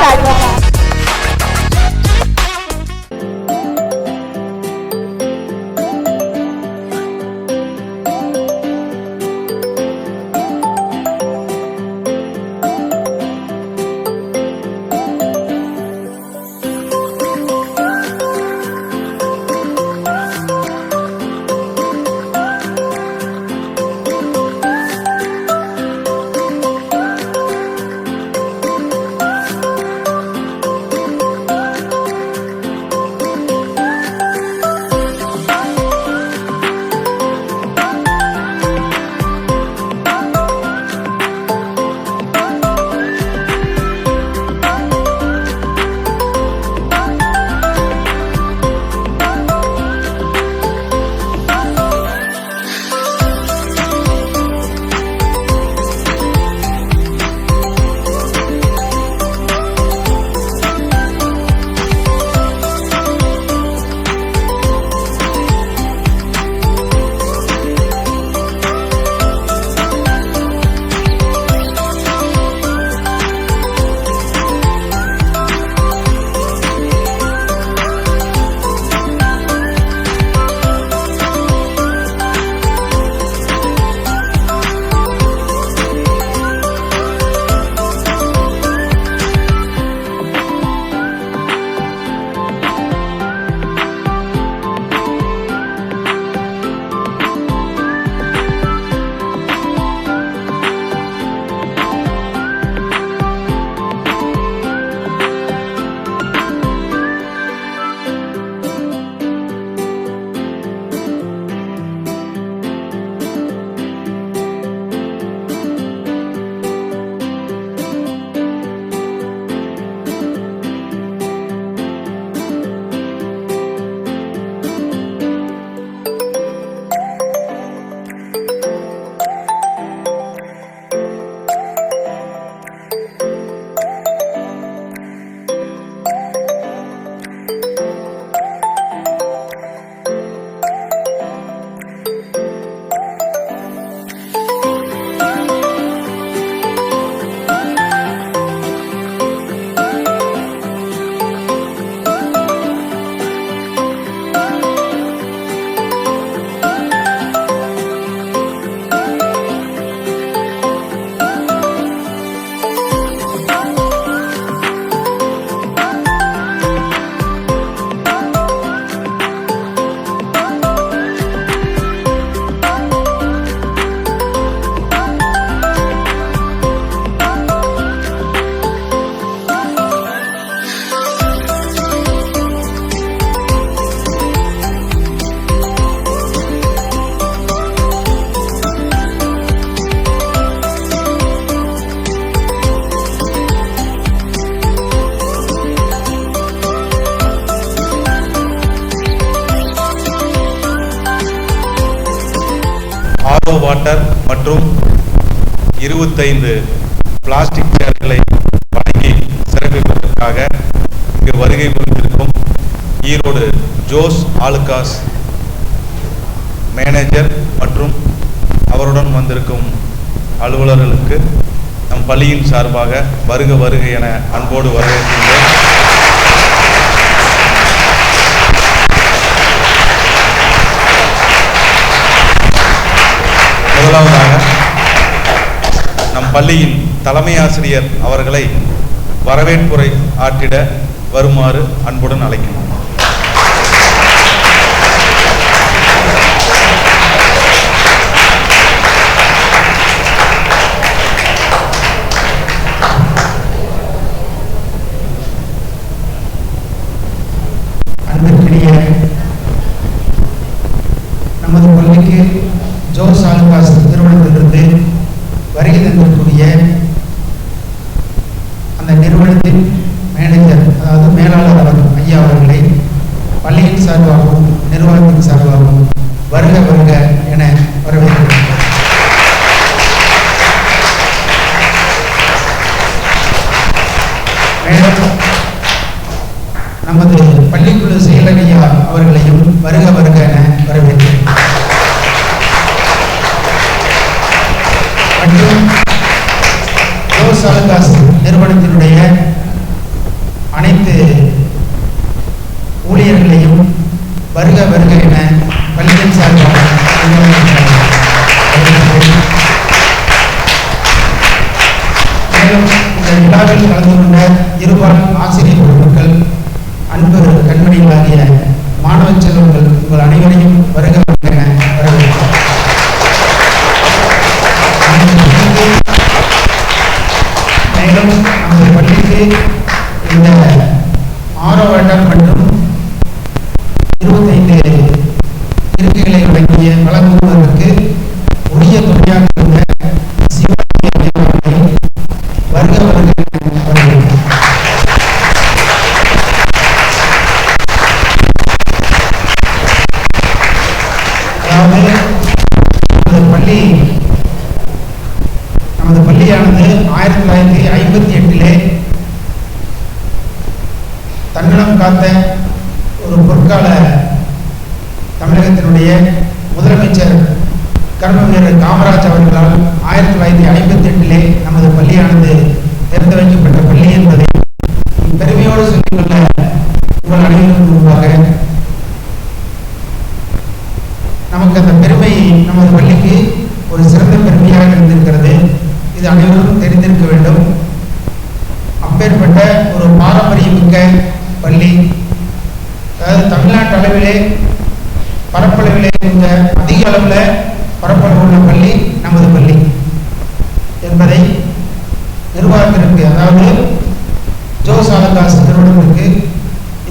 ஆடுவாங்க. ஆரோ வாட்டர் மற்றும் 25 பிளாஸ்டிக் சேர்களை வழங்கி சிறப்பிப்பதற்காக இங்கு வருகை புரிந்திருக்கும் ஈரோடு ஜோஸ் ஆலுகாஸ் மேனேஜர் மற்றும் அவருடன் வந்திருக்கும் அலுவலர்களுக்கு நம் பள்ளியின் சார்பாக வருக வருக என அன்போடு வரவேற்கின்றேன். முதலாவதாக நம் பள்ளியின் தலைமை ஆசிரியர் அவர்களை வரவேற்புரை ஆற்றிட வருமாறு அன்புடன் அழைக்கிறோம். நமது பள்ளிக்கு ஜோஸ் ஆலுகாஸ் நிறுவனத்திலிருந்து வருகை தந்திருக்கக்கூடிய அந்த நிறுவனத்தின் மேனேஜர், அதாவது மேலாளர் அவர்கள் ஐயா அவர்களை பள்ளியின் சார்பாகவும் நிறுவனத்தின் சார்பாகவும் வருக வருக என வரவேற்கிறேன். மேலும் நமது பள்ளிக்குழு செயலர் ஐயா அவர்களையும் வருக வருக என வரவேற்கிறேன். மற்றும் ஜோஸ் ஆலுகாஸ் நிறுவனத்தினுடைய அனைத்து ஊழியர்களையும் வருக வருக என பள்ளியின் சார்பாக மேலும் இந்த விழாவில் கலந்து கொண்ட இருபால் ஆசிரியர் பெருமக்கள், அன்பு கண்மணிகளாகிய மாணவ செல்வங்கள் உங்கள் அனைவரையும் வருக வருக என வரவேற்கிறோம். மேலும் நமது பள்ளிக்கு இந்த 6 வருடம் மற்றும் 25 இருக்கைகளை வழங்குவதற்கு உரிய துணையாக இருந்த வருக வருக வரவேற்கிறோம். அதாவது நமது பள்ளியானது 1958 தன்னலம் காத்த ஒரு பொற்கால தமிழகத்தினுடைய முதலமைச்சர் கர்ம வீரர் காமராஜ் அவர்களால் 1958 நமது பள்ளியானது திறந்து வைக்கப்பட்ட பள்ளி என்பதை பெருமையோடு சொல்லிக்கொள்ள உங்கள் அனைவருக்கும் முன்பாக நமக்கு அந்த பெருமை நமது பள்ளிக்கு ஒரு சிறந்த பெருமையாக இருந்திருக்கிறது. இது அனைவருக்கும் தெரிந்திருக்க வேண்டும். அப்பேற்பட்ட ஒரு பாரம்பரியமிக்க பள்ளி, அதாவது தமிழ்நாட்டு அளவிலே பரப்பளவிலே இந்த அதிக அளவில் பரப்பளவு உள்ள பள்ளி நமது பள்ளி என்பதை நிர்வாகத்திற்கு, அதாவது ஜோஸ் ஆலுகாஸ் நிறுவனத்திற்கு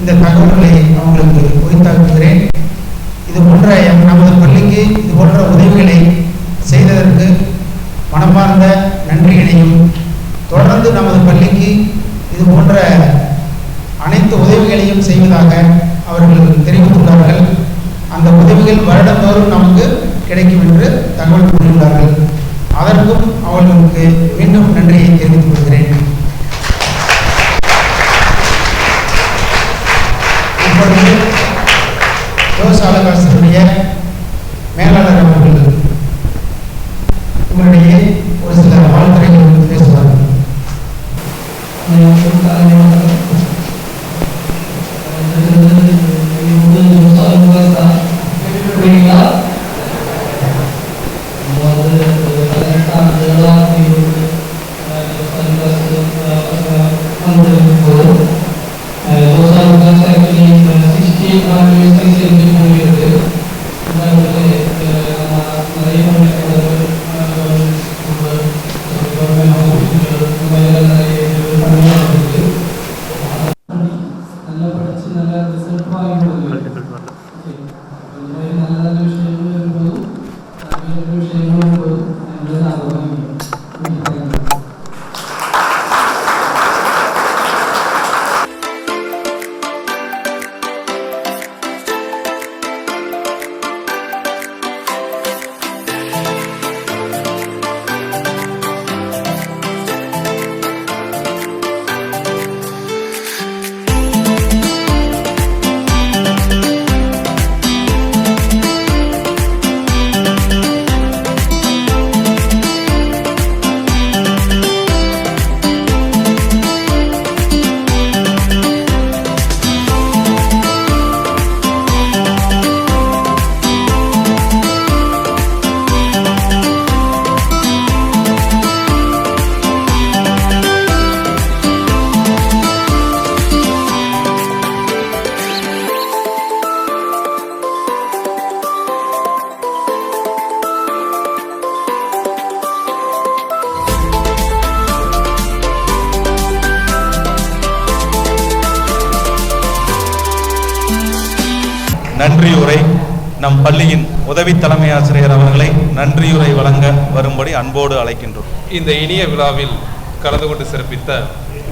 இந்த தகவல்களை அவங்களுக்கு உரித்தாக்குகிறேன். இது போன்ற நமது பள்ளிக்கு இது போன்ற உதவிகளை செய்ததற்கு மனமார்ந்த நன்றியினையும், தொடர்ந்து நமது பள்ளிக்கு இது போன்ற அனைத்து உதவிகளையும் செய்வதாக அவர்கள் தெரிவித்துள்ளார்கள். அந்த உதவிகள் வருடந்தோறும் நமக்கு கிடைக்கும் என்று தகவல் கூறியுள்ளார்கள். அதற்கும் அவர்களுக்கு மீண்டும் நன்றியை தெரிவித்துக் கொள்கிறேன். இப்பொழுது ஜோஸ் ஆலுகாஸினுடைய மேலாளர் அவர்கள் உங்களுடைய ஒரு சில வாழ்த்துறைகள் பேசுவார்கள். நன்றியுரை நம் பள்ளியின் உதவி தலைமை ஆசிரியர் அவர்களை நன்றியுரை வழங்க வரும்படி அன்போடு அழைக்கின்றோம். இந்த இனிய விழாவில் கலந்து கொண்டு சிறப்பித்த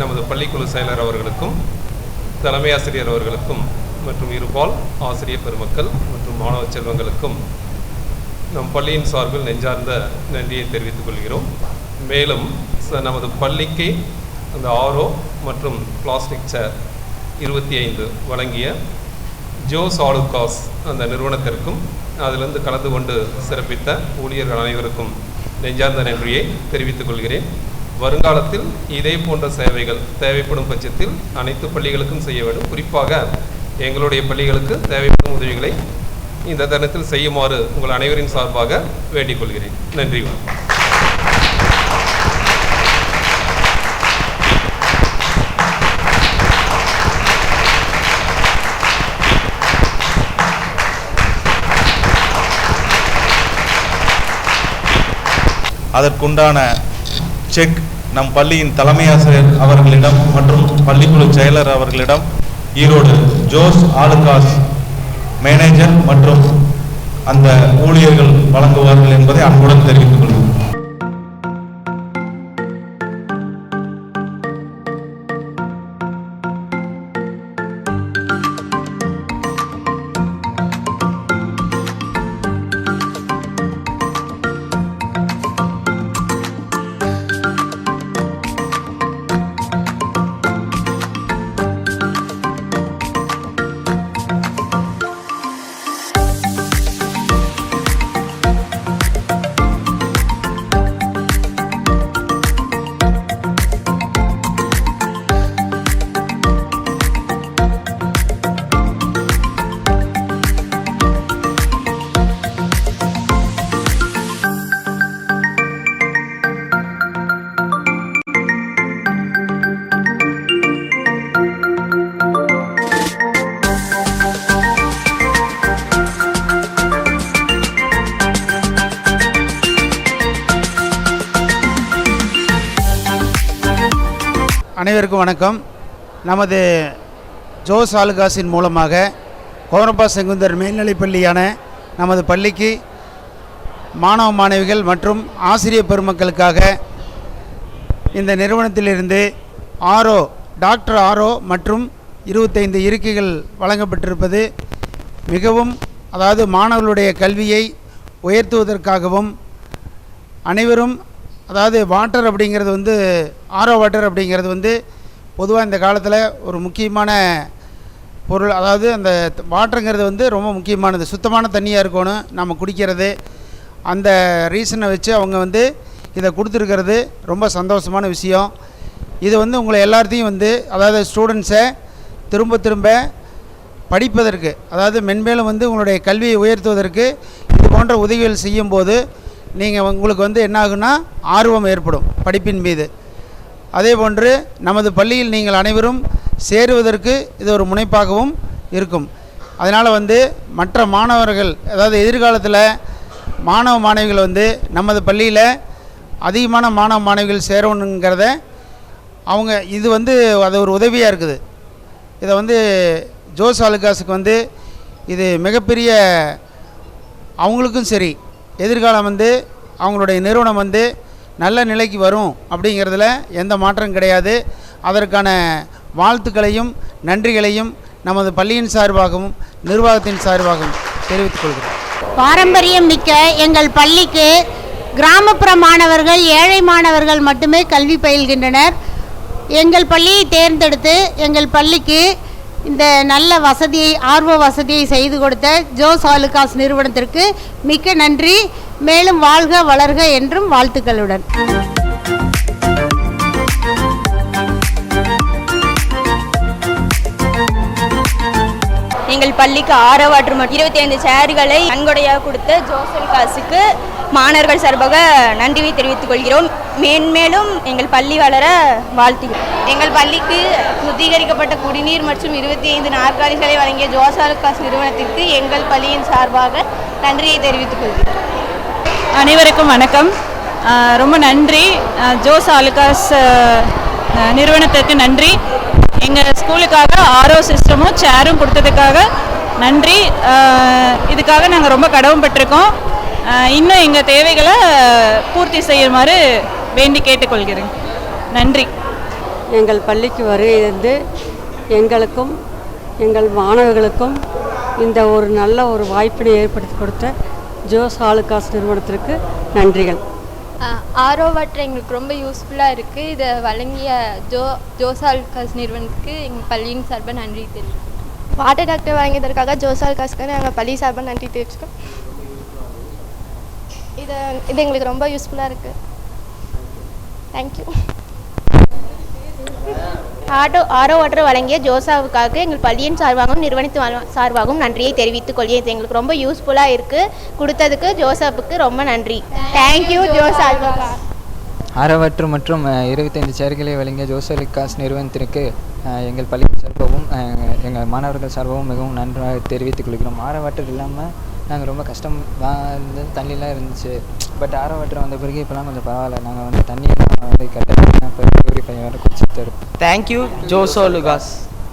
நமது பள்ளிக்குழு செயலர் அவர்களுக்கும் தலைமை ஆசிரியர் அவர்களுக்கும் மற்றும் இருபால் ஆசிரியர் பெருமக்கள் மற்றும் மாணவ செல்வங்களுக்கும் நம் பள்ளியின் சார்பில் நெஞ்சார்ந்த நன்றியை தெரிவித்துக் கொள்கிறோம். மேலும் நமது பள்ளிக்கு அந்த ஆரோ மற்றும் பிளாஸ்டிக் சேர் 25 வழங்கிய ஜோஸ் ஆலுகாஸ் அந்த நிறுவனத்திற்கும் அதிலிருந்து கலந்து கொண்டு சிறப்பித்த ஊழியர்கள் அனைவருக்கும் நெஞ்சார்ந்த நன்றியை தெரிவித்துக் கொள்கிறேன். வருங்காலத்தில் இதே போன்ற சேவைகள் தேவைப்படும் பட்சத்தில் அனைத்து பள்ளிகளுக்கும் செய்ய வேண்டும். குறிப்பாக எங்களுடைய பள்ளிகளுக்கு தேவைப்படும் உதவிகளை இந்த தருணத்தில் செய்யுமாறு உங்கள் அனைவரின் சார்பாக வேண்டிக் கொள்கிறேன். நன்றி. அதற்குண்டான செக் நம் பள்ளியின் தலைமை ஆசிரியர் அவர்களிடம் மற்றும் பள்ளிக்குழு செயலர் அவர்களிடம் ஈரோடு ஜோஸ் ஆலுகாஸ் மேனேஜர் மற்றும் அந்த ஊழியர்கள் வழங்குவார்கள் என்பதை அன்புடன் தெரிவித்துக் கொள்கிறேன். அனைவருக்கும் வணக்கம். நமது ஜோஸ் ஆலுகாஸின் மூலமாக கோரப்பா செங்குந்தர் மேல்நிலைப்பள்ளியான நமது பள்ளிக்கு மாணவ மாணவிகள் மற்றும் ஆசிரியர் பெருமக்களுக்காக இந்த நிறுவனத்திலிருந்து டாக்டர் ஆரோ மற்றும் 25 இருக்கைகள் வழங்கப்பட்டிருப்பது மிகவும், அதாவது மாணவர்களுடைய கல்வியை உயர்த்துவதற்காகவும் அனைவரும், அதாவது வாட்டர் அப்படிங்கிறது வந்து ஆரோ வாட்டர் அப்படிங்கிறது வந்து பொதுவாக இந்த காலத்தில் ஒரு முக்கியமான பொருள். அதாவது அந்த வாட்டருங்கிறது வந்து ரொம்ப முக்கியமானது. சுத்தமான தண்ணியாக இருக்கணும் நம்ம குடிக்கிறது. அந்த ரீசனை வச்சு அவங்க வந்து இதை கொடுத்துருக்கிறது ரொம்ப சந்தோஷமான விஷயம். இது வந்து உங்களை எல்லாத்தையும் வந்து, அதாவது ஸ்டூடெண்ட்ஸை திரும்ப படிப்பதற்கு, அதாவது மென்மேலும் வந்து உங்களுடைய கல்வியை உயர்த்துவதற்கு இது போன்ற உதவிகள் செய்யும்போது உங்களுக்கு வந்து என்ன ஆகுனா ஆர்வம் ஏற்படும் படிப்பின் மீது. அதே போன்று நமது பள்ளியில் நீங்கள் அனைவரும் சேருவதற்கு இது ஒரு முனைப்பாகவும் இருக்கும். அதனால் வந்து மற்ற மாணவர்கள், அதாவது எதிர்காலத்தில் மாணவ மாணவிகள் வந்து நமது பள்ளியில் அதிகமான மாணவ மாணவிகள் சேரணுங்கிறத அவங்க, இது வந்து அது ஒரு உதவியாக இருக்குது. இதை வந்து ஜோஸ் ஆலுகாஸுக்கு வந்து இது மிகப்பெரிய, அவங்களுக்கும் சரி எதிர்காலம் வந்து அவங்களுடைய நிறுவனம் வந்து நல்ல நிலைக்கு வரும் அப்படிங்கிறதுல எந்த மாற்றம் கிடையாது. அதற்கான வாழ்த்துக்களையும் நன்றிகளையும் நமது பள்ளியின் சார்பாகவும் நிர்வாகத்தின் சார்பாகவும் தெரிவித்துக் கொள்கிறோம். பாரம்பரியம் மிக்க எங்கள் பள்ளிக்கு கிராமப்புற மாணவர்கள், ஏழை மாணவர்கள் மட்டுமே கல்வி பயில்கின்றனர். எங்கள் பள்ளியை தேர்ந்தெடுத்து எங்கள் பள்ளிக்கு இந்த நல்ல வசதியை, ஆர்வ வசதியை செய்து கொடுத்த ஜோஸ் ஆலுகாஸ் நிறுவனத்திற்கு மிக்க நன்றி. மேலும் வாழ்க வளர்க என்றும் வாழ்த்துக்களுடன். எங்கள் பள்ளிக்கு ஆரோ வாட்டர் மற்றும் 25 சேர்களை நன்கொடையாக கொடுத்த ஜோஸ் ஆலுகாஸுக்கு மாணவர்கள் சார்பாக நன்றியை தெரிவித்துக் கொள்கிறோம். மேன்மேலும் எங்கள் பள்ளி வளர வாழ்த்துகிறோம். எங்கள் பள்ளிக்கு சுத்திகரிக்கப்பட்ட குடிநீர் மற்றும் 25 நாற்காலிகளை வழங்கிய ஜோஸ் ஆலுகாஸ் நிறுவனத்திற்கு எங்கள் பள்ளியின் சார்பாக நன்றியை தெரிவித்துக் கொள்கிறோம். அனைவருக்கும் வணக்கம். ரொம்ப நன்றி ஜோஸ் ஆலுகாஸ் நிறுவனத்திற்கு நன்றி. எங்கள் ஸ்கூலுக்காக ஆரோ சிஸ்டமும் சேரும் கொடுத்ததுக்காக நன்றி. இதுக்காக நாங்கள் ரொம்ப கடமைப்பட்டிருக்கோம். இன்னும் எங்கள் தேவைகளை பூர்த்தி செய்யுமாறு வேண்டி கேட்டுக்கொள்கிறேன். நன்றி. எங்கள் பள்ளிக்கு வருகிறது எங்களுக்கும் எங்கள் மாணவர்களுக்கும் இந்த ஒரு நல்ல ஒரு வாய்ப்பினை ஏற்படுத்தி கொடுத்த ஜோஸ் ஆலுகாஸ் நிறுவனத்திற்கு நன்றிகள். ஆரோ வாட்டர் எங்களுக்கு ரொம்ப யூஸ்ஃபுல்லாக இருக்குது. இதை வழங்கிய ஜோஸ் ஆலுகாஸ் நிறுவனத்துக்கு எங்கள் பள்ளியின் சார்பாக நன்றி தெரிவிக்கிறோம். வாட்டர் டாக்டர் வழங்கியதற்காக ஜோஸ் ஆலுகாஸ்க்கு எங்கள் பள்ளி சார்பாக நன்றி தெரிவிச்சுக்கோம். இது எங்களுக்கு ரொம்ப யூஸ்ஃபுல்லாக இருக்குது. தேங்க்யூ. ஆரோ வாட்டர் வழங்கிய ஜோசாவுக்காக எங்கள் பள்ளியின் சார்பாகவும் நிறுவனத்தின் சார்பாகவும் நன்றியை தெரிவித்துக் கொள்கிறேன். இது எங்களுக்கு ரொம்ப யூஸ்ஃபுல்லாக இருக்குது. கொடுத்ததுக்கு ஜோசாப்புக்கு ரொம்ப நன்றி. Thank you Jos Alukkas. RO water மற்றும் 25 சேர்களை வழங்கிய ஜோஸ் ஆல்காஸ் நிறுவனத்திற்கு எங்கள் பள்ளி சார்பாகவும் எங்கள் மாணவர்கள் சார்பாகவும் மிகவும் நன்றாக தெரிவித்துக் கொள்கிறோம். ஆரோ வாட்டர் இல்லாமல் நாங்கள் ரொம்ப கஷ்டம் தண்ணிலாம் இருந்துச்சு. பட் ஆரோ வாட்டர் வந்த பிறகு இப்போலாம் கொஞ்சம் பரவாயில்ல. நாங்கள் தண்ணியெல்லாம் கரெக்டாக பியூரிஃபை வேறு குடிச்சு தரும். தேங்க்யூ ஜோஸ் ஆல்காஸ்.